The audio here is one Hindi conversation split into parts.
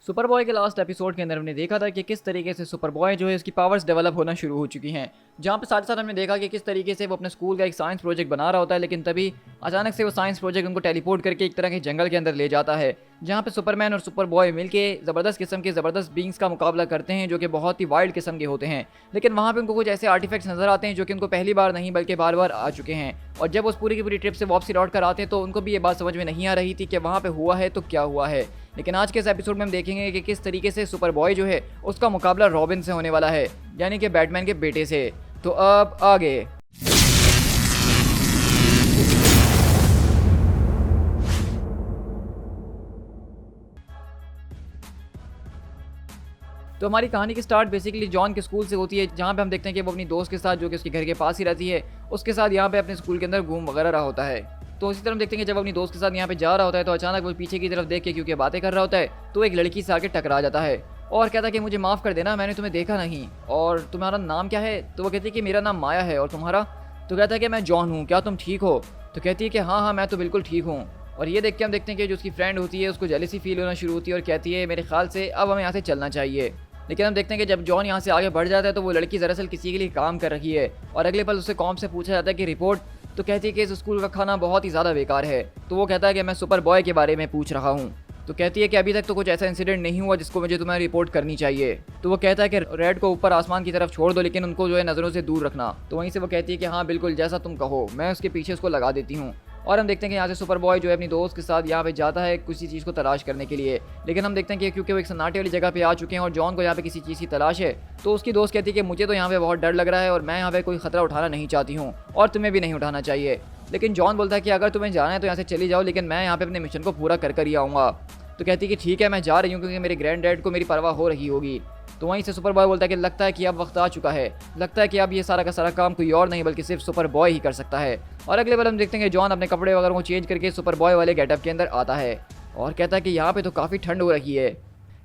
सुपर बॉय के लास्ट एपिसोड के अंदर हमने देखा था कि किस तरीके से सुपर बॉय जो है उसकी पावर्स डेवलप होना शुरू हो चुकी हैं, जहाँ पे साथ साथ हमने देखा कि किस तरीके से वो अपने स्कूल का एक साइंस प्रोजेक्ट बना रहा होता है, लेकिन तभी अचानक से वो साइंस प्रोजेक्ट उनको टेलीपोर्ट करके एक तरह के जंगल के अंदर ले जाता है, जहाँ पे सुपरमैन और सुपर बॉय मिलके ज़बरदस्त किस्म के ज़बरदस्त बींग्स का मुकाबला करते हैं जो कि बहुत ही वाइल्ड किस्म के होते हैं। लेकिन वहाँ पे उनको कुछ ऐसे आर्टिफैक्ट्स नजर आते हैं जो कि उनको पहली बार नहीं बल्कि बार बार आ चुके हैं, और जब उस पूरी की पूरी ट्रिप से वापसी लौट कर आते हैं तो उनको भी ये बात समझ में नहीं आ रही थी कि वहाँ पे हुआ है तो क्या हुआ है। लेकिन आज के इस एपिसोड में हम देखेंगे कि किस तरीके से सुपर बॉय जो है उसका मुकाबला रॉबिन से होने वाला है, यानी कि बैटमैन के बेटे से। तो अब आगे तो हमारी कहानी की स्टार्ट बेसिकली जॉन के स्कूल से होती है, जहाँ पे हम देखते हैं कि वो अपनी दोस्त के साथ जो कि उसके घर के पास ही रहती है उसके साथ यहाँ पे अपने स्कूल के अंदर घूम वगैरह रहा होता है। तो इसी तरह हम देखते हैं कि जब अपनी दोस्त के साथ यहाँ पे जा रहा होता है तो अचानक वो पीछे की तरफ देख के क्योंकि बातें कर रहा होता है तो एक लड़की से आके टकरा जाता है और कहता है कि मुझे माफ़ कर देना, मैंने तुम्हें देखा नहीं, और तुम्हारा नाम क्या है? तो वो कहती है कि मेरा नाम माया है, और तुम्हारा? तो कहता है कि मैं जॉन हूँ, क्या तुम ठीक हो? तो कहती है कि हाँ हाँ मैं तो बिल्कुल ठीक हूँ। और ये देख के हम देखते हैं कि जो उसकी फ्रेंड होती है उसको जेलसी फील होना शुरू होती है और कहती है मेरे ख्याल से अब हमें यहाँ से चलना चाहिए। लेकिन हम देखते हैं कि जब जॉन यहाँ से आगे बढ़ जाता है तो वो लड़की दरअसल किसी के लिए काम कर रही है, और अगले पल उससे कॉम से पूछा जाता है कि रिपोर्ट। तो कहती है कि इस स्कूल का खाना बहुत ही ज़्यादा बेकार है। तो वो कहता है कि मैं सुपर बॉय के बारे में पूछ रहा हूँ। तो कहती है कि अभी तक तो कुछ ऐसा इंसिडेंट नहीं हुआ जिसको मुझे तुम्हें रिपोर्ट करनी चाहिए। तो वो कहता है कि रेड को ऊपर आसमान की तरफ छोड़ दो, लेकिन उनको जो है नज़रों से दूर रखना। तो वहीं से वो कहती है कि हाँ बिल्कुल जैसा तुम कहो, मैं उसके पीछे उसको लगा देती हूँ। और हम देखते हैं कि यहाँ से सुपर बॉय जो है अपनी दोस्त के साथ यहाँ पे जाता है किसी चीज़ को तलाश करने के लिए। लेकिन हम देखते हैं कि क्योंकि वो एक सन्नाटे वाली जगह पे आ चुके हैं और जॉन को यहाँ पे किसी चीज़ की तलाश है, तो उसकी दोस्त कहती है कि मुझे तो यहाँ पे बहुत डर लग रहा है और मैं यहाँ पे कोई खतरा उठाना नहीं चाहती हूँ और तुम्हें भी नहीं उठाना चाहिए। लेकिन जॉन बोलता है कि अगर तुम्हें जाना है तो यहाँ से चली जाओ, लेकिन मैं यहाँ पे अपने मिशन को पूरा कर ही आऊँगा। तो कहती है कि ठीक है मैं जा रही हूँ क्योंकि मेरे ग्रैंड डैड को मेरी परवाह हो रही होगी। तो वहीं से सुपर बॉय बोलता है कि लगता है कि अब वक्त आ चुका है, लगता है कि अब ये सारा का सारा काम कोई और नहीं बल्कि सिर्फ सुपर बॉय ही कर सकता है। और अगले बार हम देखते हैं कि जॉन अपने कपड़े वगैरह को चेंज करके सुपर बॉय वाले गेटअप के अंदर आता है और कहता है कि यहाँ पे तो काफ़ी ठंड हो रही है,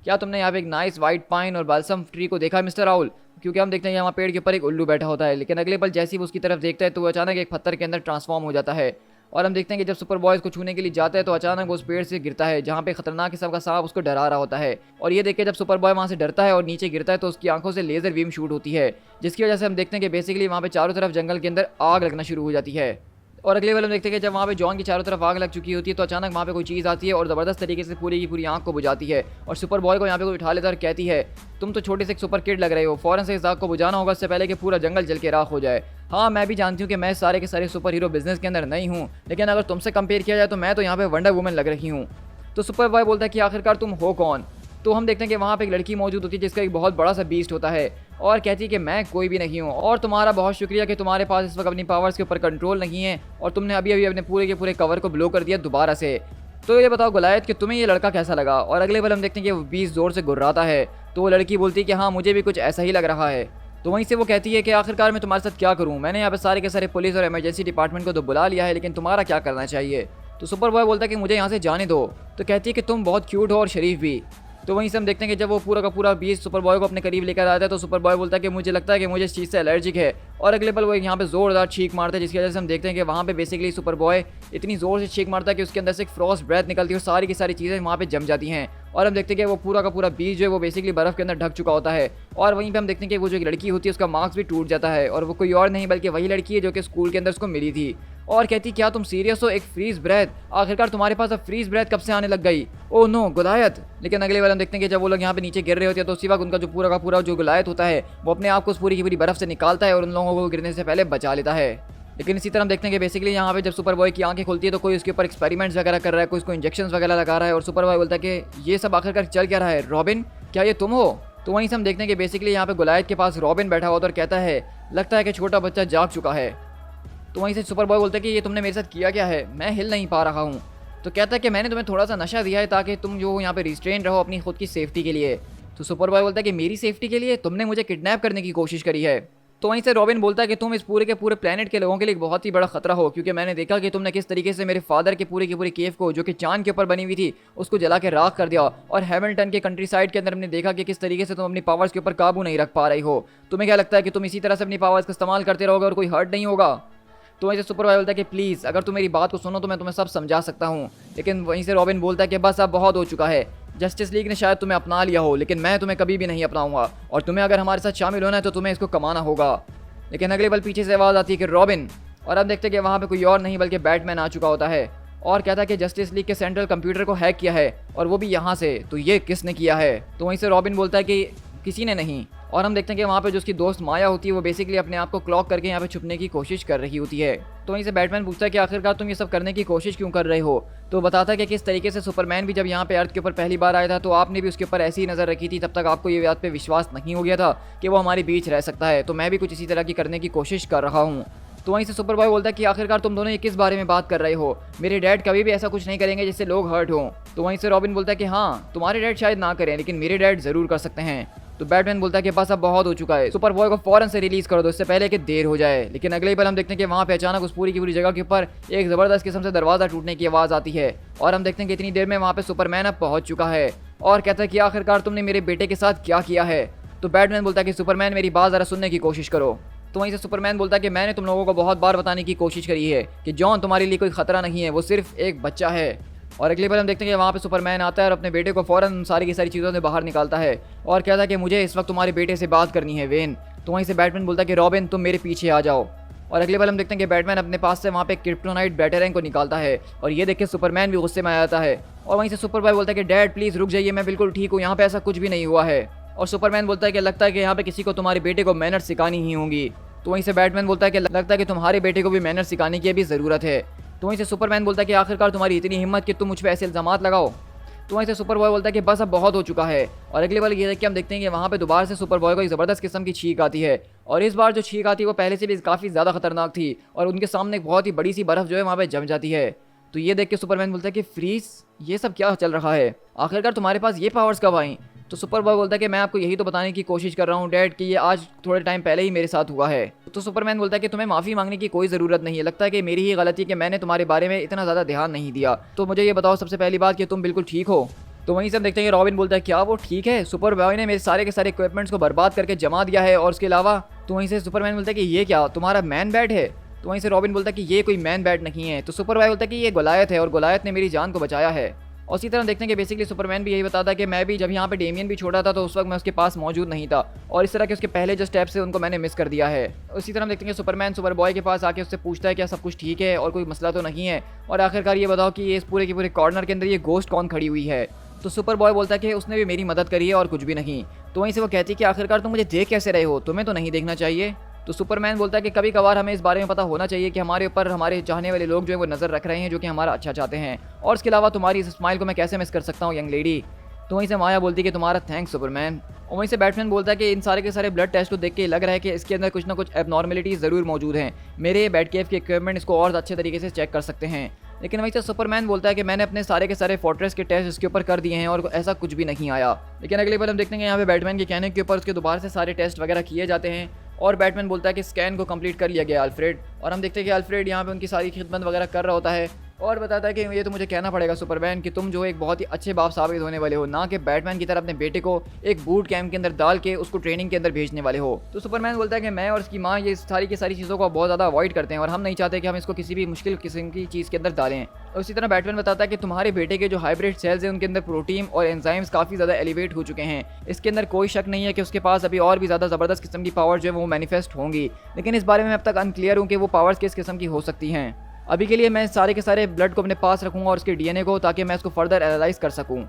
क्या तुमने यहाँ पे एक नाइस वाइट पाइन और बाल्सम ट्री को देखा मिस्टर राहुल? क्योंकि हम देखते हैं यहाँ पेड़ के ऊपर एक उल्लू बैठा होता है, लेकिन अगले पल जैसे ही वो उसकी तरफ देखता है तो वो अचानक एक पत्थर के अंदर ट्रांसफॉर्म हो जाता है। और हम देखते हैं कि जब सुपर बॉयज़ को छूने के लिए जाता है तो अचानक वो उस पेड़ से गिरता है जहाँ पे खतरनाक किस्म का सांप उसको डरा रहा होता है। और ये देख के जब सुपर बॉय वहाँ से डरता है और नीचे गिरता है तो उसकी आंखों से लेजर बीम शूट होती है, जिसकी वजह से हम देखते हैं कि बेसिकली वहाँ पे चारों तरफ जंगल के अंदर आग लगना शुरू हो जाती है। और अगले वाले हम देखते हैं कि जब वहाँ पे जॉन की चारों तरफ आग लग चुकी होती है तो अचानक वहाँ पे कोई चीज़ आती है और ज़बरदस्त तरीके से पूरी की पूरी आँख को बुझाती है, और सुपर बॉय को यहाँ पे कोई उठा लेता है और कहती है तुम तो छोटे से एक सुपर किड लग रहे हो, फ़ौरन से इस आग को बुझाना होगा इससे पहले कि पूरा जंगल जल के राख हो जाए। हाँ मैं भी जानती हूँ कि मैं सारे के सारे सुपर हीरो बिजनेस के अंदर नहीं हूँ, लेकिन अगर तुमसे कंपेयर किया जाए तो मैं तो यहाँ पे वंडर वुमन लग रही हूँ। तो सुपर बॉय बोलता है कि आखिरकार तुम हो कौन? तो हम देखते हैं कि वहाँ पे एक लड़की मौजूद होती है जिसका एक बहुत बड़ा सा बीस्ट होता है और कहती है कि मैं कोई भी नहीं हूँ और तुम्हारा बहुत शुक्रिया कि तुम्हारे पास इस वक्त अपनी पावर्स के ऊपर कंट्रोल नहीं है और तुमने अभी अभी अपने पूरे के पूरे कवर को ब्लो कर दिया दोबारा से। तो ये बताओ गुलायत कि तुम्हें ये लड़का कैसा लगा? और अगले बार हम देखते हैं कि वो बीस्ट जोर से गुर्राता है, तो वो लड़की बोलती है कि हाँ मुझे भी कुछ ऐसा ही लग रहा है। तो वहीं से वो कहती है कि आखिरकार मैं तुम्हारे साथ क्या करूँ, मैंने यहाँ पे सारे के सारे पुलिस और इमरजेंसी डिपार्टमेंट को तो बुला लिया है, लेकिन तुम्हारा क्या करना चाहिए? तो सुपर बॉय बोलता है कि मुझे यहाँ से जाने दो। तो कहती है कि तुम बहुत क्यूट हो और शरीफ भी। तो वहीं से हम देखते हैं कि जब वो पूरा का पूरा बीस्ट सुपर बॉय को अपने करीब लेकर आता है तो सुपर बॉय बोलता है कि मुझे लगता है कि मुझे इस चीज़ से एलर्जिक है, और अगले पल वो यहाँ पे ज़ोरदार छींक मारता है, जिसकी वजह से हम देखते हैं कि वहाँ पे बेसिकली सुपर बॉय इतनी ज़ोर से छींक मारता है कि उसके अंदर से एक फ्रॉस्ट ब्रेथ निकलती है और सारी की सारी चीज़ें वहाँ पे जम जाती हैं। और हम देखते हैं कि वो पूरा का पूरा बीज जो है वो बेसिकली बर्फ़ के अंदर ढक चुका होता है। और वहीं पे हम देखते हैं कि वो जो एक लड़की होती है उसका मास्क भी टूट जाता है, और वो कोई और नहीं बल्कि वही लड़की है जो कि स्कूल के अंदर उसको मिली थी। और कहती क्या तुम सीरियस हो? एक फ्रीज ब्रेथ? आखिरकार तुम्हारे पास अब फ्रीज ब्रेथ कब से आने लग गई? Oh no गुलायत। लेकिन अगले बार हम देखते हैं कि जब वो लोग यहाँ पे नीचे गिर रहे होते हैं तो उसी वक्त उनका जो पूरा का पूरा जो गुलायत होता है वो अपने आप को उस पूरी की पूरी बर्फ से निकालता है और उन लोगों को गिरने से पहले बचा लेता है। लेकिन इसी तरह हम देखते हैं कि बेसिकली यहाँ पे जब सुपर बॉय की आंखें खुलती है तो कोई उसके ऊपर एक्सपेरिमेंट्स वगैरह कर रहा है, कोई उसको इंजेक्शन वगैरह लगा रहा है, और सुपर बॉय बोलता है कि ये सब आखिरकार चल क्या रहा है? रॉबिन क्या ये तुम हो? तो वहीं से हम देखते हैं कि बेसिकली यहाँ पे गुलायत के पास रॉबिन बैठा हुआ और कहता है लगता है कि छोटा बच्चा जाग चुका है। तो वहीं से सुपर बॉय बोलता है कि ये तुमने मेरे साथ किया क्या है, मैं हिल नहीं पा रहा हूँ। तो कहता है कि मैंने तुम्हें थोड़ा सा नशा दिया है ताकि तुम जो यहाँ पे रिस्ट्रेन रहो अपनी खुद की सेफ्टी के लिए। तो सुपर बॉय बोलता है कि मेरी सेफ्टी के लिए? तुमने मुझे किडनैप करने की कोशिश करी है। तो वहीं से रॉबिन बोलता है कि तुम इस पूरे के पूरे प्लेनेट के लोगों के लिए एक बहुत ही बड़ा खतरा हो, क्योंकि मैंने देखा कि तुमने किस तरीके से मेरे फादर की पूरी केव को जो कि चांद के ऊपर बनी हुई थी उसको जला के राख कर दिया, और हैमिल्टन के कंट्री साइड के अंदर हमने देखा कि किस तरीके से तुम अपनी पावर्स के ऊपर काबू नहीं रख पा रही हो। तुम्हें क्या लगता है कि तुम इसी तरह से अपनी पावर्स का इस्तेमाल करते रहोगे और कोई हर्ट नहीं होगा? तो वहीं से सुपर बॉय बोलता है कि प्लीज़ अगर तुम मेरी बात को सुनो तो मैं तुम्हें सब समझा सकता हूँ। लेकिन वहीं से रॉबिन बोलता है कि बस अब बहुत हो चुका है, जस्टिस लीग ने शायद तुम्हें अपना लिया हो, लेकिन मैं तुम्हें कभी भी नहीं अपनाऊंगा, और तुम्हें अगर हमारे साथ शामिल होना है तो तुम्हें इसको कमाना होगा। लेकिन अगले पल पीछे से आवाज़ आती है कि रॉबिन, और अब देखते हैं कि वहाँ पे कोई और नहीं बल्कि बैटमैन आ चुका होता है और कहता है कि जस्टिस लीग के सेंट्रल कंप्यूटर को हैक किया है, और वो भी यहाँ से, तो ये किसने किया है? तो वहीं से रॉबिन बोलता है कि किसी ने नहीं। और हम देखते हैं कि वहाँ पे जो उसकी दोस्त माया होती है वो बेसिकली अपने आप को क्लॉक करके यहाँ पे छुपने की कोशिश कर रही होती है। तो वहीं से बैटमैन पूछता है कि आखिरकार तुम ये सब करने की कोशिश क्यों कर रहे हो? तो बताता है कि किस तरीके से सुपरमैन भी जब यहाँ पे अर्थ के ऊपर पहली बार आया था तो आपने भी उसके ऊपर ऐसी ही नज़र रखी थी, तब तक आपको ये बात पे विश्वास नहीं हो गया था कि वो हमारे बीच रह सकता है, तो मैं भी कुछ इसी तरह की करने की कोशिश कर रहा हूँ। तो वहीं से सुपर बॉय बोलता है कि आखिरकार तुम दोनों ये किस बारे में बात कर रहे हो? मेरे डैड कभी भी ऐसा कुछ नहीं करेंगे जिससे लोग हर्ट हों। तो वहीं से रॉबिन बोलता है कि हाँ, तुम्हारे डैड शायद ना करें, लेकिन मेरे डैड जरूर कर सकते हैं। तो बैटमैन बोलता है कि बस अब बहुत हो चुका है, सुपर बॉय को फौरन से रिलीज कर दो, इससे पहले कि देर हो जाए। लेकिन अगले ही पल हम देखते हैं कि वहाँ पे अचानक उस पूरी की पूरी जगह के ऊपर एक जबरदस्त किस्म से दरवाजा टूटने की आवाज़ आती है, और हम देखते हैं कि इतनी देर में वहाँ पे सुपरमैन अब पहुंच चुका है और कहता है कि आखिरकार तुमने मेरे बेटे के साथ क्या किया है? तो बैटमैन बोलता है कि सुपरमैन, मेरी बात ज़रा सुनने की कोशिश करो। तो वहीं से सुपरमैन बोलता है कि मैंने तुम लोगों को बहुत बार बताने की कोशिश करी है कि जॉन तुम्हारे लिए कोई खतरा नहीं है, वो सिर्फ एक बच्चा है। और अगले बार हम देखते हैं कि वहाँ पे सुपरमैन आता है और अपने बेटे को फ़ौरन सारी की सारी चीज़ों से बाहर निकालता है और कहता है कि मुझे इस वक्त तुम्हारे बेटे से बात करनी है, वेन। तो वहीं से बैटमैन बोलता है कि रॉबिन, तुम मेरे पीछे आ जाओ। और अगले बार हम देखते हैं कि बैटमैन अपने पास से वहाँ पे क्रिप्टोनाइट बैटरैंक को निकालता है, और ये देख के सुपरमैन भी गुस्से में आ जाता है। और वहीं से सुपर बॉय बोलता है कि डैड प्लीज़ रुक जाइए, मैं बिल्कुल ठीक हूँ, यहाँ पे ऐसा कुछ भी नहीं हुआ है। और सुपरमैन बोलता है कि लगता है कि यहाँ पे किसी को तुम्हारे बेटे को मैनर्स सिखानी ही होंगी। तो वहीं से बैटमैन बोलता है कि लगता है कि तुम्हारे बेटे को भी मैनर्स सिखाने की भी ज़रूरत है। तो वहीं से सुपरमैन बोलता है कि आखिरकार तुम्हारी इतनी हिम्मत कि तुम मुझ पर ऐसे इल्ज़ामात लगाओ। तो वहीं से सुपर बॉय बोलता है कि बस अब बहुत हो चुका है। और अगले बार ये देख के हम देखते हैं कि वहाँ पे दोबारा से सुपर बॉय को एक ज़बरदस्त किस्म की छींक आती है, और इस बार जो छींक आती है वो पहले से भी काफ़ी ज़्यादा खतरनाक थी, और उनके सामने एक बहुत ही बड़ी सी बर्फ़ जो है वहाँ पे जम जाती है। तो ये देख के सुपरमैन बोलता है कि फ्रीज, ये सब क्या चल रहा है? आखिरकार तुम्हारे पास ये पावर्स कब आई? तो सुपर बॉय बोलता है कि मैं आपको यही तो बताने की कोशिश कर रहा हूँ डैड कि ये आज थोड़े टाइम पहले ही मेरे साथ हुआ है। तो सुपरमैन बोलता है कि तुम्हें माफ़ी मांगने की कोई ज़रूरत नहीं है, लगता है कि मेरी ही गलती है कि मैंने तुम्हारे बारे में इतना ज़्यादा ध्यान नहीं दिया। तो मुझे ये बताओ सबसे पहली बात कि तुम बिल्कुल ठीक हो? तो वहीं से हम देखते हैं कि रॉबिन बोलता है क्या वो ठीक है? सुपर बॉय ने मेरे सारे के सारे इक्विपमेंट्स को बर्बाद करके जमा दिया है, और उसके अलावा तो वहीं से सुपरमैन बोलता है कि ये क्या तुम्हारा मैन बैट है? तो वहीं से रॉबिन बोलता है कि ये कोई मैन बैट नहीं है। तो सुपर बॉय बोलता है कि ये गोलायत है, और गोलायत ने मेरी जान को बचाया है। और इसी तरह देखते हैं कि बेसिकली सुपरमैन भी यही बताता है कि मैं भी जब यहाँ पे डेमियन भी छोड़ा था तो उस वक्त मैं उसके पास मौजूद नहीं था, और इस तरह के उसके पहले जो स्टेप्स है उनको मैंने मिस कर दिया है। इसी तरह देखते हैं कि सुपरमैन सुपर बॉय के पास आके उससे पूछता है क्या सब कुछ ठीक है और कोई मसला तो नहीं है, और आखिरकार ये बताओ कि ये इस पूरे के पूरे कॉर्नर के अंदर ये गोश्त कौन खड़ी हुई है? तो सुपर बॉय बोलता है कि उसने भी मेरी मदद करी है और कुछ भी नहीं। तो वहीं से वो कहती है कि आखिरकार तुम मुझे देख कैसे रहे हो, तुम्हें तो नहीं देखना चाहिए। तो सुपरमैन बोलता है कि कभी कभार हमें इस बारे में पता होना चाहिए कि हमारे ऊपर हमारे चाहने वाले लोग जो है वो नज़र रख रहे हैं, जो कि हमारा अच्छा चाहते हैं, और इसके अलावा तुम्हारी इस स्माइल को मैं कैसे मिस कर सकता हूँ यंग लेडी। तो वहीं से माया बोलती है कि तुम्हारा थैंक्स सुपरमैन। और वहीं से बैटमैन बोलता है कि इन सारे के सारे ब्लड टेस्ट को देख के लग रहा है कि इसके अंदर कुछ ना कुछ एबनॉर्मलिटीज़ ज़रूर मौजूद हैं, मेरे बैट केव के इक्विपमेंट इसको और अच्छे तरीके से चेक कर सकते हैं। लेकिन वहीं से सुपरमैन बोलता है कि मैंने अपने सारे के सारे फोर्ट्रेस के टेस्ट इसके ऊपर कर दिए हैं और ऐसा कुछ भी नहीं आया। लेकिन अगले बार हम देखते हैं यहाँ पे बैटमैन के कहने के ऊपर उसके दोबारा से सारे टेस्ट वगैरह किए जाते हैं, और बैटमैन बोलता है कि स्कैन को कंप्लीट कर लिया गया अल्फ्रेड। और हम देखते हैं कि अल्फ्रेड यहाँ पे उनकी सारी खिदमत वगैरह कर रहा होता है, और बताता है कि ये तो मुझे कहना पड़ेगा सुपरमैन कि तुम जो एक बहुत ही अच्छे बाप साबित होने वाले हो, ना कि बैटमैन की तरह अपने बेटे को एक बूट कैंप के अंदर डाल के उसको ट्रेनिंग के अंदर भेजने वाले हो। तो सुपरमैन बोलता है कि मैं और इसकी माँ ये सारी की सारी चीज़ों को बहुत ज़्यादा अवॉइड करते हैं, और हम नहीं चाहते कि हम इसको किसी भी मुश्किल किस्म की चीज़ के अंदर डालें। और इसी तरह बैटमैन बताता है कि तुम्हारे बेटे के जो हाइब्रिड सेल्स हैं उनके अंदर प्रोटीन और एंजाइम्स काफ़ी ज़्यादा एलिवेट हो चुके हैं, इसके अंदर कोई शक नहीं है कि उसके पास अभी और भी ज़्यादा ज़बरदस्त किस्म की पावर जो है वो मैनिफेस्ट होंगी, लेकिन इस बारे में अब तक अनक्लियर हूँ कि वो पावर्स किस किस्म की हो सकती हैं। अभी के लिए मैं सारे के सारे ब्लड को अपने पास रखूँगा और उसके डीएनए को, ताकि मैं इसको फर्दर एनालाइज कर सकूँ।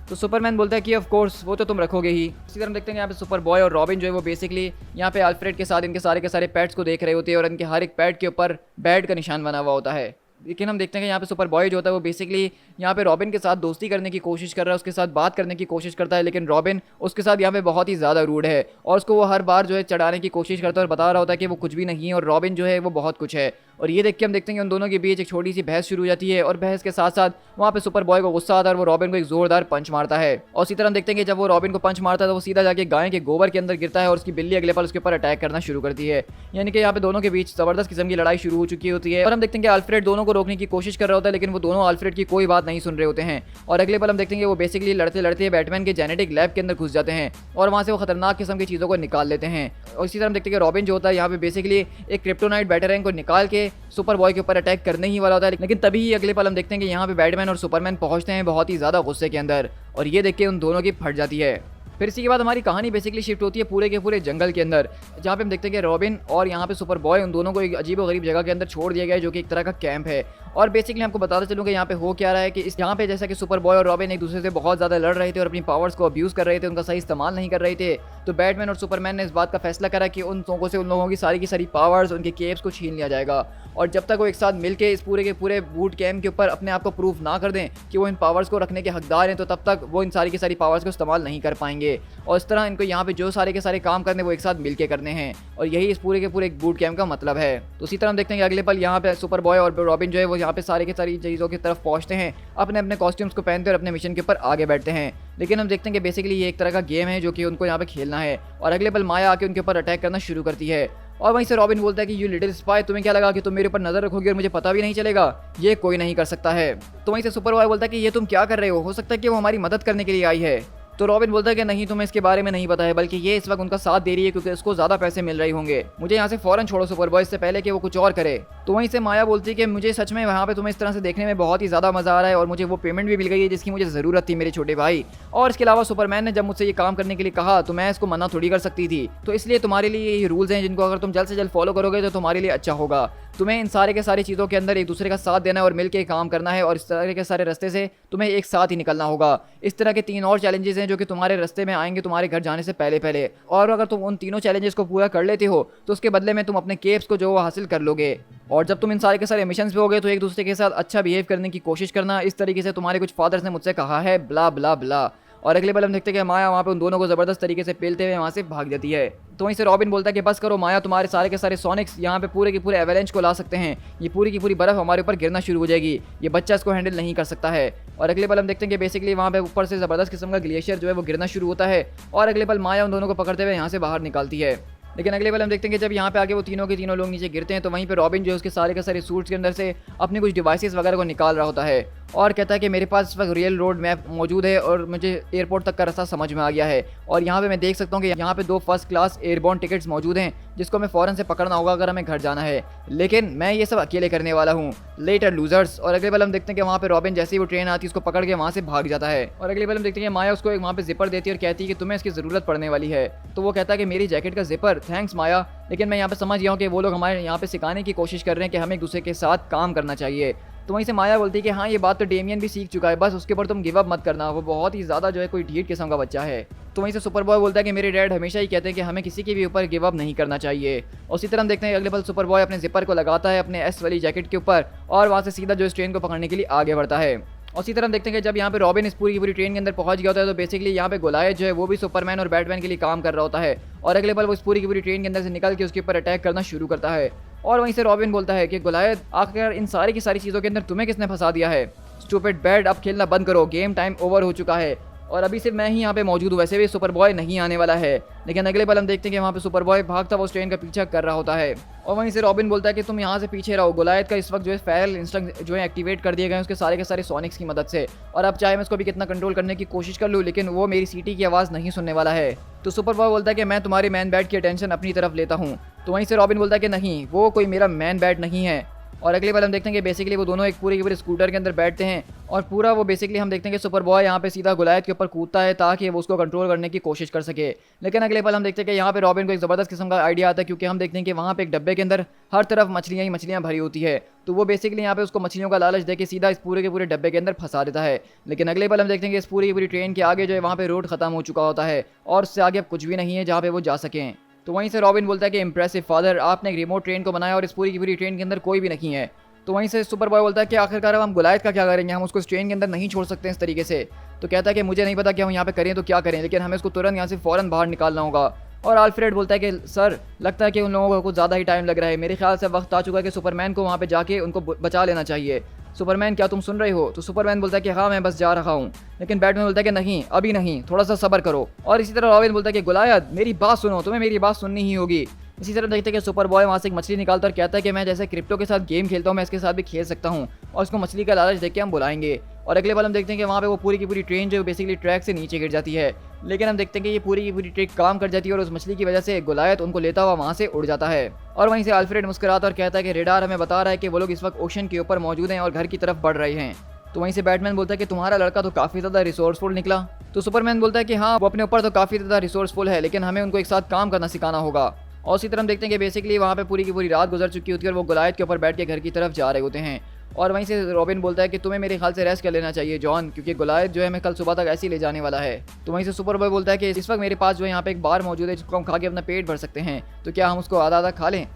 तो सुपरमैन बोलता है कि ऑफ कोर्स वो तो तुम रखोगे ही। इसी तरह हम देखते हैं यहाँ पे सुपर बॉय और रॉबिन जो है वो बेसिकली यहाँ पे अल्फ्रेड के साथ इनके सारे के सारे पेट्स को देख रहे होते हैं, और इनके हर एक पेट के ऊपर बैट का निशान बना हुआ होता है। लेकिन हम देखते हैं कि यहाँ पे सुपर बॉय जो होता है वो बेसिकली यहाँ पे रॉबिन के साथ दोस्ती करने की कोशिश कर रहा है, उसके साथ बात करने की कोशिश करता है, लेकिन रॉबिन उसके साथ यहाँ पे बहुत ही ज़्यादा रूड है, और उसको वो हर बार जो है चढ़ाने की कोशिश करता है और बता रहा होता है कि वो कुछ भी नहीं है और रॉबिन जो है वो बहुत कुछ है। और ये देख के हम देखते हैं कि उन दोनों के बीच एक छोटी सी बहस शुरू हो जाती है, और बहस के साथ साथ वहाँ पे सुपर बॉय को गुस्सा आता है और वो रॉबिन को एक जोरदार पंच मारता है। और इसी तरह हम देखते हैं कि जब वो रॉबिन को पंच मारता है तो वो सीधा जाके गाय के गोबर के अंदर गिरता है, और उसकी बिल्ली अगले पल उसके ऊपर अटैक करना शुरू करती है। यानी कि यहाँ पे दोनों के बीच जबरदस्त किस्म की लड़ाई शुरू हो चुकी होती है, और हम देखते हैं कि अल्फ्रेड दोनों को रोकने की कोशिश कर रहा होता है, लेकिन वो दोनों अल्फ्रेड की कोई बात नहीं सुन रहे होते हैं। और अगले पल हम देखते हैं कि वो बेसिकली लड़ते लड़ते बैटमैन के जेनेटिक लैब के अंदर घुस जाते हैं, और वहाँ से वो खतरनाक किस्म की चीज़ों को निकाल लेते हैं। और इसी तरह हम देखते हैं कि रॉबिन जो होता है यहाँ पे बेसिकली एक क्रिप्टोनाइट बैटरैंक को निकाल के सुपर बॉय के ऊपर अटैक करने ही वाला होता है, लेकिन तभी अगले पल हम देखते हैं कि यहाँ पे बैटमैन और सुपरमैन पहुंचते हैं बहुत ही ज़्यादा गुस्से के अंदर, और ये देख के उन दोनों की फट जाती है। फिर इसी के बाद हमारी कहानी बेसिकली शिफ्ट होती है पूरे के पूरे जंगल के अंदर, जहाँ पे हम देखते हैं कि रॉबिन और यहाँ पे सुपर बॉय उन दोनों को एक अजीब और गरीब जगह के अंदर छोड़ दिया गया है, जो कि एक तरह का कैंप है। और बेसिकली आपको बताते चलूँ कि यहाँ पे हो क्या रहा है कि इस यहाँ पे जैसा कि सुपर बॉय और रॉबिन एक दूसरे से बहुत ज़्यादा लड़ रहे थे और अपनी पावर्स को अब्यूज़ कर रहे थे, उनका सही इस्तेमाल नहीं कर रहे थे। तो बैटमैन और सुपरमैन ने इस बात का फैसला करा कि उन लोगों से उन लोगों की सारी पावर्स, उनके केव्स को छीन लिया जाएगा। और जब तक वो एक साथ मिलके इस पूरे के पूरे बूट कैंप के ऊपर अपने आप को प्रूव ना कर दें कि वो इन पावर्स को रखने के हकदार हैं, तो तब तक वो इन सारी की सारी पावर्स को इस्तेमाल नहीं कर पाएंगे। और इस तरह इनको यहाँ पे जो सारे के सारे काम करने वो एक साथ मिलके करने हैं, और यही इस पूरे के पूरे एक बूट कैंप का मतलब है। तो इसी तरह हम देखते हैं कि अगले पल यहाँ पे सुपर बॉय और रॉबिन जो है वो यहाँ पे सारे के सारी चीज़ों की तरफ पहुँचते हैं, अपने अपने कॉस्ट्यूम्स को पहनते और अपने मिशन के ऊपर आगे बैठते हैं। लेकिन हम देखते हैं कि बेसिकली ये एक तरह का गेम है जो कि उनको यहाँ पे खेलना है, और अगले पल माया आके उनके ऊपर अटैक करना शुरू करती है। और वहीं से रॉबिन बोलता है कि यू लिटिल स्पाई, तुम्हें क्या लगा कि तुम मेरे ऊपर नजर रखोगे और मुझे पता भी नहीं चलेगा? ये कोई नहीं कर सकता है। तो वहीं से सुपर बॉय बोलता है कि ये तुम क्या कर रहे हो सकता है कि वो हमारी मदद करने के लिए आई है। तो रॉबिन बोलता है कि नहीं, तुम्हें इसके बारे में नहीं पता है, बल्कि ये इस वक्त उनका साथ दे रही है क्योंकि उसको ज्यादा पैसे मिल रहे होंगे। मुझे यहाँ से फौरन छोड़ो सुपर बॉय, इससे पहले कि वो कुछ और करे। तो वहीं से माया बोलती है कि मुझे सच में वहाँ पे तुम्हें इस तरह से देखने में बहुत ही ज्यादा मजा आ रहा है, और मुझे वो पेमेंट भी मिल गई है जिसकी मुझे जरूरत थी मेरे छोटे भाई। और इसके अलावा सुपरमैन ने जब मुझसे ये काम करने के लिए कहा तो मैं इसको मना थोड़ी कर सकती थी। तो इसलिए तुम्हारे लिए ये रूल्स हैं जिनको अगर तुम जल्द से जल्द फॉलो करोगे तो तुम्हारे लिए अच्छा होगा। तुम्हें इन सारे के सारी चीज़ों के अंदर एक दूसरे का साथ देना है और मिलकर काम करना है, और इस तरह के सारे रास्ते से तुम्हें एक साथ ही निकलना होगा। इस तरह के 3 और चैलेंजेस हैं जो कि तुम्हारे रास्ते में आएंगे तुम्हारे घर जाने से पहले पहले, और अगर तुम उन तीनों चैलेंजेस को पूरा कर लेते हो तो उसके बदले में तुम अपने केव्स को जो वो हासिल कर लोगे। और जब तुम इन सारे के सारे मिशंस पे होगे तो एक दूसरे के साथ अच्छा बिहेव करने की कोशिश करना, इस तरीके से तुम्हारे कुछ फादर्स ने मुझसे कहा है, ब्ला ब्ला ब्ला। और अगले पल हम देखते हैं कि माया वहाँ पे उन दोनों को ज़बरदस्त तरीके से पेलते हुए वहाँ से भाग जाती है। तो वहीं से रॉबिन बोलता है कि बस करो माया, तुम्हारे सारे के सारे सोनिक्स यहाँ पे पूरे के पूरे एवेलेंच को ला सकते हैं, ये पूरी की पूरी बर्फ हमारे ऊपर गिरना शुरू हो जाएगी, ये बच्चा इसको हैंडल नहीं कर सकता है। और अगले पल हम देखते हैं कि बेसिकली वहाँ पे ऊपर से ज़बरदस्त किस्म का ग्लेशियर जो है वो गिरना शुरू होता है, और अगले पल माया उन दोनों को पकड़ते हुए यहाँ से बाहर निकालती है। लेकिन अगले पल हम देखते हैं कि जब यहाँ पे आगे वो तीनों के तीनों लोग नीचे गिरते हैं तो वहीं पे रॉबिन जो है उसके सारे के सारे सूट्स के अंदर से अपने कुछ डिवाइसेस वगैरह को निकाल रहा होता है, और कहता है कि मेरे पास इस वक्त रियल रोड मैप मौजूद है और मुझे एयरपोर्ट तक का रास्ता समझ में आ गया है, और यहाँ पे मैं देख सकता हूँ कि यहाँ पे 2 फर्स्ट क्लास एयरबोर्न टिकट्स मौजूद हैं जिसको हमें फ़ौरन से पकड़ना होगा अगर हमें घर जाना है, लेकिन मैं ये सब अकेले करने वाला हूँ, लेटर लूजर्स। और अगले पल हम देखते हैं कि वहाँ पे रॉबिन जैसे ही वो ट्रेन आती है उसको पकड़ के वहाँ से भाग जाता है, और अगले पल हम देखते हैं कि माया उसको एक वहाँ पे जिपर देती है और कहती है कि तुम्हें इसकी ज़रूरत पड़ने वाली है। तो वो कहता है कि मेरी जैकेट का जिपर, थैंक्स माया, लेकिन मैं यहाँ पे समझ गया हूँ कि वो लोग हमारे यहाँ पे सिखाने की कोशिश कर रहे हैं कि हमें एक दूसरे के साथ काम करना चाहिए। तो वहीं से माया बोलती है कि हाँ ये बात तो डेमियन भी सीख चुका है, बस उसके ऊपर तुम गिव अप मत करना, वो बहुत ही ज़्यादा जो है कोई ढीठ किस्म का बच्चा है। तो वहीं से सुपर बॉय बोलता है कि मेरे डैड हमेशा ही कहते हैं कि हमें किसी के भी ऊपर गिव अप नहीं करना चाहिए। और उसी तरह हम देखते हैं अगले पल सुपर बॉय अपने जिपर को लगाता है अपने एस वाली जैकेट के ऊपर, और वहाँ से सीधा जो इस ट्रेन को पकड़ने के लिए आगे बढ़ता है। और इसी तरह हम देखते हैं कि जब यहाँ पे रॉबिन इस पूरी की पूरी ट्रेन के अंदर पहुंच गया होता है तो बेसिकली यहाँ पे गोलायत जो है वो भी सुपरमैन और बैटमैन के लिए काम कर रहा होता है, और अगले पल वो इस पूरी की पूरी ट्रेन के अंदर से निकल के उसके ऊपर अटैक करना शुरू करता है। और वहीं से रॉबिन बोलता है कि गोलायत आखिर इन सारी की सारी चीज़ों के अंदर तुम्हें किसने फंसा दिया है? स्टूपिड बैड, अब खेलना बंद करो, गेम टाइम ओवर हो चुका है, और अभी सिर्फ मैं ही यहाँ पे मौजूद हूँ, वैसे भी सुपर बॉय नहीं आने वाला है। लेकिन अगले पल हम देखते हैं कि वहाँ पे सुपर बॉय भागता वो उस ट्रेन का पीछा कर रहा होता है, और वहीं से रॉबिन बोलता है कि तुम यहाँ से पीछे रहो, गोलायत का इस वक्त जो है फेरल इंस्टिंक्ट जो है एक्टिवेट कर दिए गए हैं उसके सारे के सारे सोनिक्स की मदद से, और अब चाहे मैं इसको भी कितना कंट्रोल करने की कोशिश कर लूँ लेकिन वो मेरी सीटी की आवाज़ नहीं सुनने वाला है। तो सुपर बॉय बोलता है कि मैं तुम्हारे मैन बैट की अटेंशन अपनी तरफ लेता हूँ। तो वहीं से रॉबिन बोलता है कि नहीं, वो कोई मेरा मैन बैट नहीं है। और अगले पल हम देखते हैं कि बेसिकली वो दोनों एक पूरे के पूरे स्कूटर के अंदर बैठते हैं, और पूरा वो बेसिकली हम देखते हैं कि सुपर बॉय यहाँ पे सीधा गोलायत के ऊपर कूदता है ताकि वो उसको कंट्रोल करने की कोशिश कर सके। लेकिन अगले पल हम देखते हैं कि यहाँ पे रॉबिन को एक ज़बरदस्त किस्म का आइडिया आता है, क्योंकि हम देखते हैं कि वहाँ पे एक डब्बे के अंदर हर तरफ मछलियाँ ही मछलियाँ भरी होती है, तो वो बेसिकली यहाँ पे उसको मछलियों का लालच देके सीधा इस पूरे के पूरे डब्बे के अंदर फंसा देता है। लेकिन अगले पल हम देखते हैं कि इस पूरी की पूरी ट्रेन के आगे जो है वहाँ पे रोड खत्म हो चुका होता है, और उससे आगे अब कुछ भी नहीं है जहाँ पे वो जा सकें। तो वहीं से रॉबिन बोलता है कि इम्प्रेसिव फादर, आपने एक रिमोट ट्रेन को बनाया और इस पूरी की पूरी ट्रेन के अंदर कोई भी नहीं है। तो वहीं से सुपर बॉय बोलता है कि आखिरकार अब हम गोलायत का क्या करेंगे, हम उसको इस ट्रेन के अंदर नहीं छोड़ सकते इस तरीके से। तो कहता है कि मुझे नहीं पता कि हम यहाँ पे करें तो क्या करें, लेकिन हमें उसको तुरंत यहाँ से फ़ौरन बाहर निकालना होगा। और अल्फ्रेड बोलता है कि सर लगता है कि उन लोगों को कुछ ज़्यादा ही टाइम लग रहा है, मेरे ख्याल से वक्त आ चुका है कि सुपरमैन को वहाँ पे जाके उनको बचा लेना चाहिए। सुपरमैन क्या तुम सुन रहे हो? तो सुपरमैन बोलता है कि हाँ मैं बस जा रहा हूँ। लेकिन बैटमैन बोलता है कि नहीं अभी नहीं, थोड़ा सा सब्र करो। और इसी तरह रॉबिन बोलता है कि गोलायत मेरी बात सुनो, तुम्हें मेरी बात सुननी ही होगी। इसी तरह देखते हैं कि सुपर बॉय वहाँ से एक मछली निकालता और कहता है कि मैं जैसे क्रिप्टो के साथ गेम खेलता हूँ मैं इसके साथ भी खेल सकता हूँ, और उसको मछली का लालच देख के हम बुलाएंगे। और अगले पल हम देखते हैं कि वहाँ पे वो पूरी की पूरी ट्रेन जो बेसिकली ट्रैक से नीचे गिर जाती है, लेकिन हम देखते हैं कि ये पूरी की पूरी ट्रेन काम कर जाती है और उस मछली की वजह से गोलायत उनको लेता हुआ वहाँ से उड़ जाता है। और वहीं से अल्फ्रेड मुस्कुराता और कहता है कि रेडार हमें बता रहा है कि वो लोग इस वक्त ओशन के ऊपर मौजूद हैं और घर की तरफ बढ़ रहे हैं। तो वहीं से बैटमैन बोलता है कि तुम्हारा लड़का तो काफ़ी ज़्यादा रिसोर्सफुल निकला। तो सुपरमैन बोलता है कि हाँ, वो अपने ऊपर तो काफ़ी ज़्यादा रिसोर्सफुल है, लेकिन हमें उनको एक साथ काम करना सिखाना होगा। और उसी तरह हम देखते हैं कि बेसिकली वहाँ पे पूरी की पूरी रात गुजर चुकी होती है और वो गोलायत के ऊपर बैठ के घर की तरफ जा रहे होते हैं। और वहीं से रॉबिन बोलता है कि तुम्हें मेरे ख्याल से रेस्ट कर लेना चाहिए जॉन, क्योंकि गोलायत जो है हमें कल सुबह तक ऐसे ही ले जाने वाला है। तो वहीं से सुपरबॉय बोलता है कि इस वक्त मेरे पास जो है यहाँ पे एक बार मौजूद है जिसको हम खा के अपना पेट भर सकते हैं, तो क्या हम उसको आधा आधा खा लें।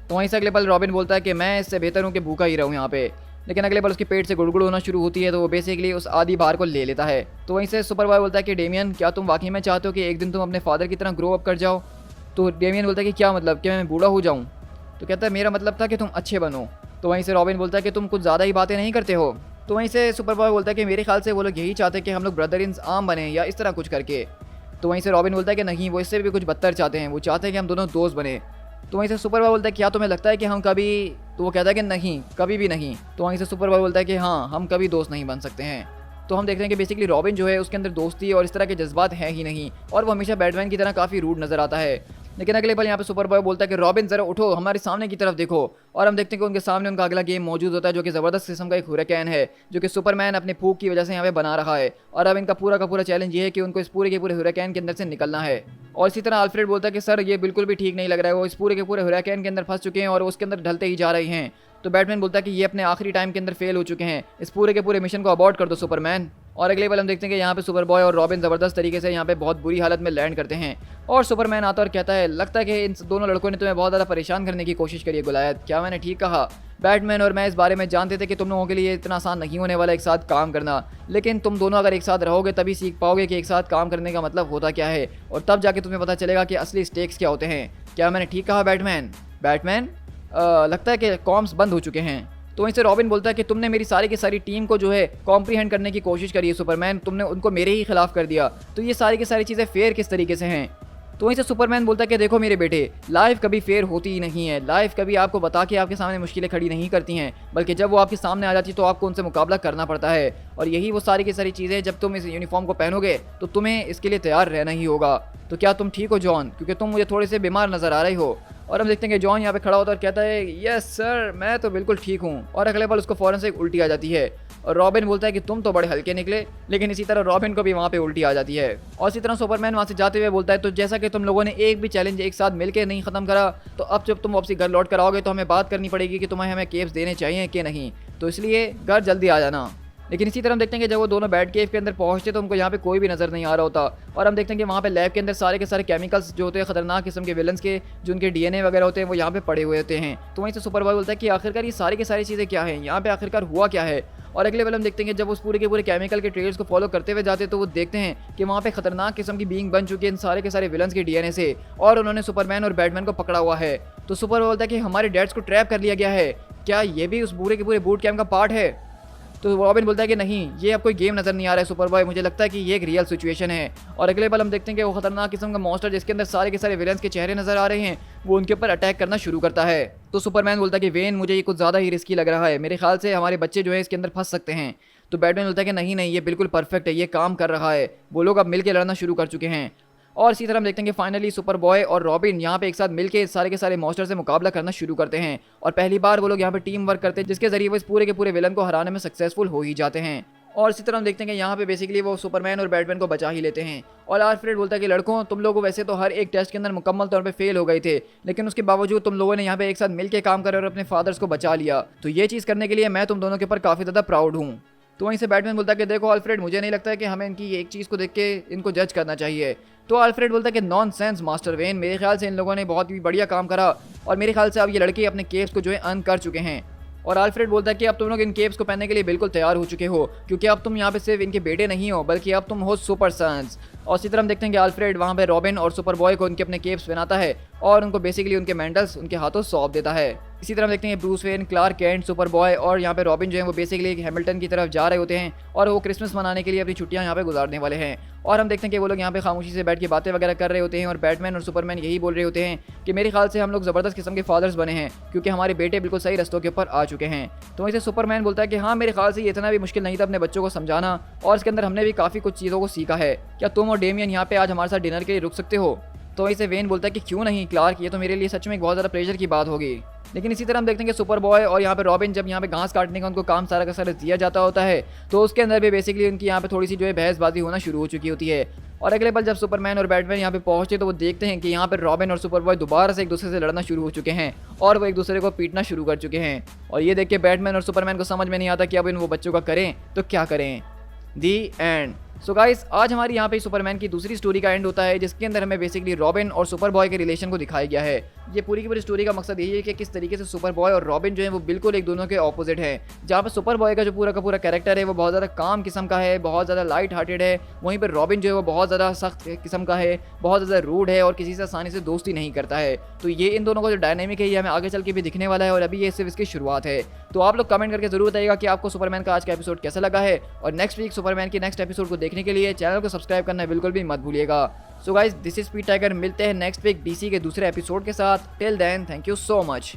तो वहीं से अगले पल रॉबिन बोलता है कि मैं इससे बेहतर हूँ कि भूखा ही रहूँ यहाँ पे। लेकिन अगले पल उसके पेट से गुड़गुड़ होना शुरू होती है, तो वो बेसिकली उस आधी बार को ले लेता है। तो वहीं से सुपरबॉय बोलता है कि डेमियन, क्या तुम वाकई में चाहते हो कि एक दिन तुम अपने फादर की तरह ग्रो अप कर जाओ। तो डेमियन बोलता है कि क्या मतलब, क्या मैं बूढ़ा हो जाऊँ। तो कहता है मेरा मतलब था कि तुम अच्छे बनो। तो वहीं से रॉबिन बोलता है कि तुम कुछ ज़्यादा ही बातें नहीं करते हो। तो वहीं से सुपरबॉय बोलता है कि मेरे ख्याल से वो लोग यही चाहते हैं कि हम लोग ब्रदर इन आर्म बने या इस तरह कुछ करके। तो वहीं से रॉबिन बोलता है कि नहीं, वो इससे भी कुछ बदतर चाहते हैं, वो चाहते हैं कि हम दोनों दोस्त बने। तो वहीं से सुपरबॉय बोलता है क्या तुम्हें लगता है कि हम कभी, तो वो कहता है कि नहीं, कभी भी नहीं। तो वहीं से सुपरबॉय बोलता है कि हाँ, हम कभी दोस्त नहीं बन सकते हैं। तो हम देखते हैं कि बेसिकली रॉबिन जो है उसके अंदर दोस्ती और इस तरह के जज्बात हैं ही नहीं, और वो हमेशा बैटमैन की तरह काफ़ी रूड नजर आता है। लेकिन अगले पल यहाँ पे सुपरबॉय बोलता है कि रॉबिन जरा उठो, हमारे सामने की तरफ देखो। और हम देखते हैं कि उनके सामने उनका अगला गेम मौजूद होता है, जो कि ज़बरदस्त किस्म का एक हुरिकेन है, जो कि सुपरमैन अपने फूक की वजह से यहाँ पे बना रहा है। और अब इनका पूरा का पूरा चैलेंज ये है कि उनको इस पूरे के पूरे हुरिकेन के अंदर से निकलना है। और इसी तरह अल्फ्रेड बोलता है कि सर ये बिल्कुल भी ठीक नहीं लग रहा है, वो इस पूरे के पूरे हुरिकेन के अंदर फंस चुके हैं और उसके अंदर ढलते ही जा रहे हैं। तो बैटमैन बोलता है कि ये अपने आखिरी टाइम के अंदर फेल हो चुके हैं, इस पूरे के पूरे मिशन को अबॉर्ट कर दो सुपरमैन। और अगले पल हम देखते हैं कि यहाँ पे सुपरबॉय और रॉबिन ज़बरदस्त तरीके से यहाँ पे बहुत बुरी हालत में लैंड करते हैं। और सुपरमैन आता और कहता है लगता है कि इन दोनों लड़कों ने तुम्हें बहुत ज़्यादा परेशान करने की कोशिश करी है गोलायत, क्या मैंने ठीक कहा। बैटमैन और मैं इस बारे में जानते थे कि तुम लोगों के लिए इतना आसान नहीं होने वाला एक साथ काम करना, लेकिन तुम दोनों अगर एक साथ रहोगे तभी सीख पाओगे कि एक साथ काम करने का मतलब होता क्या है, और तब जाके तुम्हें पता चलेगा कि असली स्टेक्स क्या होते हैं। क्या मैंने ठीक कहा बैटमैन? बैटमैन लगता है कि कॉम्स बंद हो चुके हैं। तो वहीं से रॉबिन बोलता है कि तुमने मेरी सारी की सारी टीम को जो है कॉम्प्रीहेंड करने की कोशिश करी है सुपरमैन, तुमने उनको मेरे ही खिलाफ कर दिया, तो ये सारी की सारी चीज़ें फेयर किस तरीके से हैं। तो वहीं से सुपरमैन बोलता है कि देखो मेरे बेटे, लाइफ कभी फेयर होती ही नहीं है, लाइफ कभी आपको बता के आपके सामने मुश्किलें खड़ी नहीं करती हैं, बल्कि जब वो आपके सामने आ जाती है तो आपको उनसे मुकाबला करना पड़ता है। और यही वो सारी की सारी चीज़ें, जब तुम इस यूनिफॉर्म को पहनोगे तो तुम्हें इसके लिए तैयार रहना ही होगा। तो क्या तुम ठीक हो जॉन, क्योंकि तुम मुझे थोड़े से बीमार नज़र आ रहे हो। और हम देखते हैं कि जॉन यहाँ पे खड़ा होता है और कहता है यस सर, मैं तो बिल्कुल ठीक हूँ। और अगले पल उसको फ़ौरन से एक उल्टी आ जाती है और रॉबिन बोलता है कि तुम तो बड़े हल्के निकले, लेकिन इसी तरह रॉबिन को भी वहाँ पे उल्टी आ जाती है। और इसी तरह सुपरमैन वहाँ से जाते हुए बोलता है तो जैसा कि तुम लोगों ने एक भी चैलेंज एक साथ मिलकर नहीं ख़त्म करा, तो अब जब तुम वापसी घर लौट कर आओगे तो हमें बात करनी पड़ेगी कि तुम्हें हमें केव्स देने चाहिए कि नहीं, तो इसलिए घर जल्दी आ जाना। लेकिन इसी तरह हम देखते हैं कि जब वो दोनों बैट केव के अंदर पहुंचते तो उनको यहाँ पे कोई भी नज़र नहीं आ रहा होता। और हम देखते हैं कि वहाँ पे लैब के अंदर सारे के सारे केमिकल्स जो होते हैं खतरनाक किस्म के विलन्स के, जो उनके डीएनए वगैरह होते हैं, वो यहाँ पे पड़े हुए होते हैं। तो वहीं से सुपरबॉय बोलता है कि आखिरकार ये सारी की सारी चीज़ें क्या हैं, यहाँ पे आखिरकार हुआ क्या है। और अगले पल हम देखते हैं कि जब उस पूरे के पूरे केमिकल के ट्रेल्स को फॉलो करते हुए जाते तो वो देखते हैं कि वहाँ पे खतरनाक किस्म की बीइंग बन चुकी है इन सारे के सारे विलन्स के डीएनए से, और उन्होंने सुपरमैन और बैटमैन को पकड़ा हुआ है। तो सुपरबॉय बोलता है कि हमारे डैड्स को ट्रैप कर लिया गया है, क्या ये भी उस पूरे के पूरे बूट कैम्प का पार्ट है। तो रॉबिन बोलता है कि नहीं, ये अब कोई गेम नज़र नहीं आ रहा है सुपरबॉय, मुझे लगता है कि ये एक रियल सिचुएशन है। और अगले पल हम देखते हैं कि वो खतरनाक किस्म का मॉन्स्टर जिसके अंदर सारे के सारे विलेंस के चेहरे नजर आ रहे हैं, वो उनके ऊपर अटैक करना शुरू करता है। तो सुपरमैन बोलता है कि वेन, मुझे ये कुछ ज़्यादा ही रिस्की लग रहा है, मेरे ख्याल से हमारे बच्चे जो है इसके अंदर फंस सकते हैं। तो बैटमैन बोलता है कि नहीं नहीं, ये बिल्कुल परफेक्ट है, ये काम कर रहा है, वो लोग अब मिलकर लड़ना शुरू कर चुके हैं। और इसी तरह हम देखते हैं कि फाइनली सुपरबॉय और रॉबिन यहाँ पे एक साथ मिलके सारे के सारे मॉन्स्टर से मुकाबला करना शुरू करते हैं। और पहली बार वो लोग यहाँ पे टीम वर्क करते हैं, जिसके जरिए वो इस पूरे के पूरे विलन को हराने में सक्सेसफुल हो ही जाते हैं। और इसी तरह हम देखते हैं कि यहाँ पे बेसिकली वो सुपरमैन और बैटमैन को बचा ही लेते हैं। और अल्फ्रेड बोलता है कि लड़कों, तुम लोग वैसे तो हर एक टेस्ट के अंदर मुकम्मल तौर पे फेल हो गए थे, लेकिन उसके बावजूद तुम लोगों ने यहाँ पे एक साथ मिलकर काम करे और अपने फादर्स को बचा लिया, तो ये चीज़ करने के लिए मैं तुम दोनों के ऊपर काफ़ी ज़्यादा प्राउड हूँ। तो वहीं से बैटमैन बोलता है कि देखो अल्फ्रेड, मुझे नहीं लगता है कि हमें इनकी एक चीज़ को देख के इनको जज करना चाहिए। तो अल्फ्रेड बोलता है कि नॉनसेंस मास्टर वेन, मेरे ख्याल से इन लोगों ने बहुत ही बढ़िया काम करा, और मेरे ख्याल से अब ये लड़के अपने केव्स को जो है अर्न कर चुके हैं। और अल्फ्रेड बोलता है कि अब तुम लोग इन केव्स को पहनने के लिए बिल्कुल तैयार हो चुके हो, क्योंकि अब तुम यहाँ पे सिर्फ इनके बेटे नहीं हो, बल्कि अब तुम हो सुपर सन्स। और इसी तरह हम देखते हैं कि अल्फ्रेड वहाँ पे रॉबिन और सुपरबॉय को उनके अपने केव्स पहनाता है और उनको बेसिकली उनके मेंटल्स उनके हाथों सौंप देता है। इसी तरह हम देखते हैं Bruce Wayne, Clark Kent, Superboy और यहाँ पे रॉबिन जो है वो बेसिकली हैमिल्टन की तरफ जा रहे होते हैं, और वो क्रिसमस मनाने के लिए अपनी छुट्टियाँ यहाँ पे गुजारने वाले हैं। और हम देखते हैं कि वो लोग यहाँ पे खामोशी से बैठ के बातें वगैरह कर रहे होते हैं, और बैटमैन और सुपरमैन यही बोल रहे होते हैं कि मेरे ख्याल से हम लोग ज़बरदस्त किस्म के फादर्स बने हैं, क्योंकि हमारे बेटे बिल्कुल सही रस्तों के ऊपर आ चुके हैं। तो वैसे सुपरमैन बोलता है कि हाँ, मेरे ख्याल से ये इतना भी मुश्किल नहीं था अपने बच्चों को समझाना, और इसके अंदर हमने भी काफ़ी कुछ चीज़ों को सीखा है। क्या तुम और डेमियन यहाँ पे आज हमारे साथ डिनर के लिए रुक सकते हो? तो वैसे वेन बोलता है कि क्यों नहीं क्लार्क, ये तो मेरे लिए सच में एक बहुत ज़्यादा प्रेशर की बात होगी। लेकिन इसी तरह हम देखते हैं कि सुपर बॉय और यहाँ पे रॉबिन जब यहाँ पे घास काटने का उनको काम सारा का सारा दिया जाता होता है, तो उसके अंदर भी बेसिकली उनकी यहाँ पे थोड़ी सी जो है बहसबाजी होना शुरू हो चुकी होती है। और अगले पल जब सुपरमैन और बैटमैन यहाँ पे पहुंचते तो वो देखते हैं कि यहाँ पे रॉबिन और सुपर बॉय दोबारा से एक दूसरे से लड़ना शुरू हो चुके हैं और वो एक दूसरे को पीटना शुरू कर चुके हैं। और ये देख के बैटमैन और सुपरमैन को समझ में नहीं आता कि अब इन वो बच्चों का करें तो क्या करें। दी एंड। सो गाइस, आज हमारी यहाँ पे सुपरमैन की दूसरी स्टोरी का एंड होता है, जिसके अंदर हमें बेसिकली रॉबिन और सुपर बॉय के रिलेशन को दिखाया गया है। ये पूरी की पूरी स्टोरी का मकसद यही है कि किस तरीके से सुपर बॉय और रॉबिन जो है वो बिल्कुल एक दोनों के ऑपोजिट है। जहाँ पे सुपर बॉय का जो पूरा का पूरा कैरेक्टर है वो बहुत ज़्यादा काम किस्म का है, बहुत ज़्यादा लाइट हार्टेड है, वहीं पर रॉबिन जो है वो बहुत ज़्यादा सख्त किस्म का है, बहुत ज़्यादा रूड है और किसी से आसानी से दोस्ती नहीं करता है। तो ये इन दोनों का जो डायनेमिक है ये हमें आगे चल के भी दिखने वाला है और अभी ये सिर्फ इसकी शुरुआत है। तो आप लोग कमेंट करके जरूर बताइएगा कि आपको सुपरमैन का आज का एपिसोड कैसा लगा है, और नेक्स्ट वीक सुपरमैन की नेक्स्ट एपिसोड को देखने के लिए चैनल को सब्सक्राइब करना बिल्कुल भी मत भूलिएगा। So guys, this is speed tiger, मिलते हैं नेक्स्ट वीक डीसी के दूसरे एपिसोड के साथ। Till then, thank you so much.